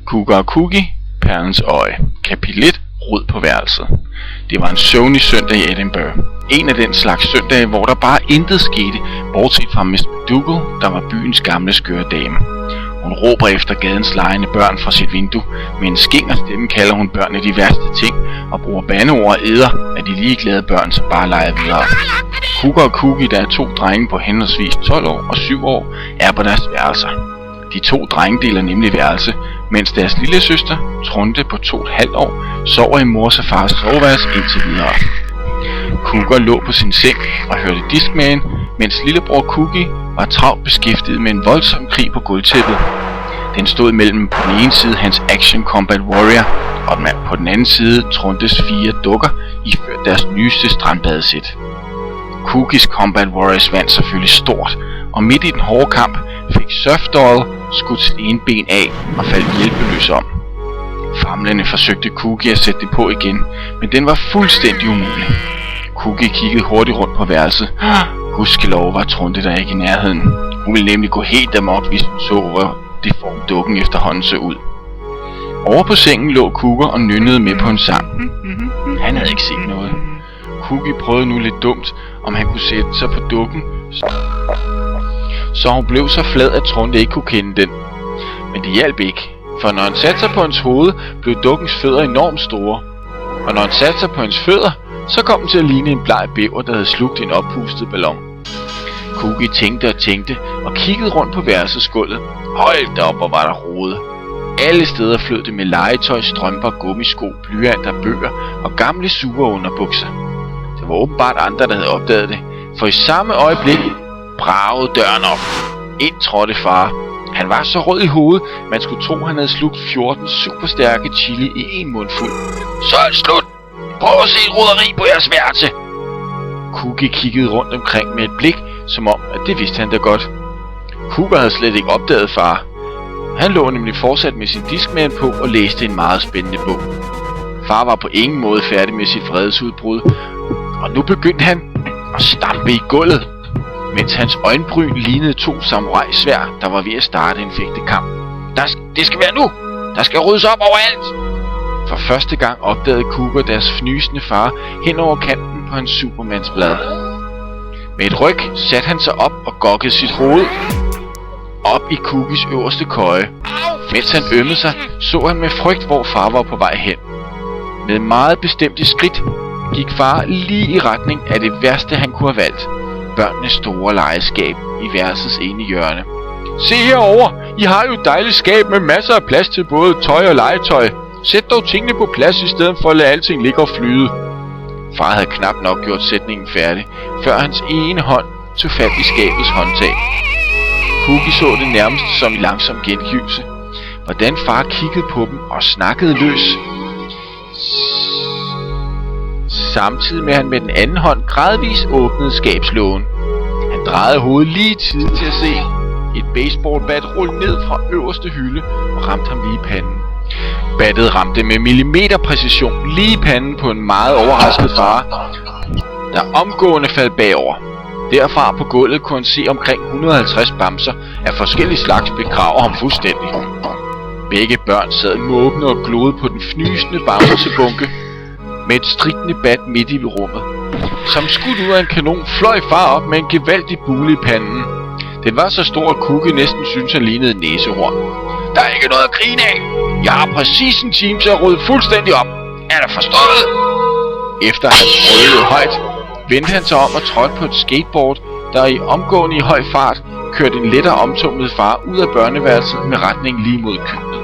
Cougar og Cookie, Perlens øje. Kapitel 1. Rod på værelset. Det var en søvnig søndag i Edinburgh. En af den slags søndage, hvor der bare intet skete, bortset fra Miss McDougal, der var byens gamle skøre dame. Hun råber efter gadens legende børn fra sit vindue. Med en skinger stemme kalder hun børnene de værste ting, og bruger bandeord og æder af de ligeglade børn, som bare leger videre. Cougar og Cookie, der er to drenge på henholdsvis 12 år og 7 år, er på deres værelser. De to drenge deler nemlig værelse, mens deres lille søster, Trunte på 2,5 år, sover i mors og fars soveværelse indtil videre. Cougar lå på sin seng og hørte Discman, mens lillebror Cookie var travlt beskæftiget med en voldsom krig på gulvtæppet. Den stod mellem på den ene side hans Action Combat Warrior, og på den anden side Truntes 4 dukker, iført deres nyeste strandbadesæt. Cookies Combat Warriors vandt selvfølgelig stort, og midt i den hårde kamp fik Surf Doll skudt sit ene ben af og faldt hjælpeløs om. Famlende forsøgte Cookie at sætte det på igen, men den var fuldstændig umulig. Cookie kiggede hurtigt rundt på værelset. Gudskelov var Trunte der ikke i nærheden. Hun ville nemlig gå helt amok, hvis hun så, hvor deform dukken efterhånden så ud. Over på sengen lå Cougar og nynnede med på en sang. Han havde ikke set noget. Cookie prøvede nu lidt dumt, om han kunne sætte sig på dukken, så hun blev så flad, at Trunte ikke kunne kende den. Men det hjalp ikke, for når han satte sig på hans hoved, blev dukkens fødder enormt store. Og når han satte sig på hans fødder, så kom den til at ligne en bleg bæver, der havde slugt en oppustet ballon. Cookie tænkte og tænkte, og kiggede rundt på værelsesgulvet. Hold da op, hvor var der rode. Alle steder flød det med legetøj, strømper, gummisko, blyanter, bøger og gamle sure underbukser. Det var åbenbart andre, der havde opdaget det, for i samme øjeblik bragede døren op. Ind trådte far. Han var så rød i hovedet, man skulle tro, han havde slugt 14 superstærke chili i en mundfuld. Så er det slut! Prøv at se et roderi på jeres værelse! Cookie kiggede rundt omkring med et blik, som om, at det vidste han da godt. Cougar havde slet ikke opdaget far. Han lå nemlig fortsat med sin Discman på og læste en meget spændende bog. Far var på ingen måde færdig med sit vredesudbrud, og nu begyndte han at stampe i gulvet, mens hans øjenbryn lignede 2 samurai-sværd, der var ved at starte en fægtekamp. Det skal være nu! Der skal ryddes op overalt! For første gang opdagede Cougar deres fnysende far hen over kanten på hans Supermans-blad. Med et ryg satte han sig op og gokkede sit hoved op i Cookies øverste køje. Mens han ømmede sig, så han med frygt, hvor far var på vej hen. Med meget bestemte skridt gik far lige i retning af det værste, han kunne have valgt. Børnenes store legeskab i værelsets ene hjørne. Se herover, I har jo et dejligt skab med masser af plads til både tøj og legetøj. Sæt dog tingene på plads i stedet for at lade alting ligge og flyde. Far havde knap nok gjort sætningen færdig, før hans ene hånd tog fat i skabets håndtag. Cookie så det nærmest som i langsom gengivelse, hvordan far kiggede på dem og snakkede løs. Samtidig med han med den anden hånd gradvis åbnede skabslågen. Han drejede hovedet lige i tide til at se et baseballbat rulle ned fra øverste hylde og ramte ham lige i panden. Battet ramte med millimeterpræcision lige i panden på en meget overrasket far, der omgående faldt bagover. Derfra på gulvet kunne han se omkring 150 bamser af forskellige slags begrave ham fuldstændig. Begge børn sad måbne og glodede på den fnysende bamsebunke med et strikkende bat midt i rummet. Som skudt ud af en kanon fløj far op med en gevaldig bule i panden. Den var så stor, at Cookie næsten syntes, han lignede en næsehorn. Der er ikke noget at grine af. Jeg har præcis en time til at rydde fuldstændig op. Er der forstået? Efter han brølede højt, vendte han sig om og trådte på et skateboard, der i omgående i høj fart kørte en lettere omtumlet far ud af børneværelset med retning lige mod køkkenet.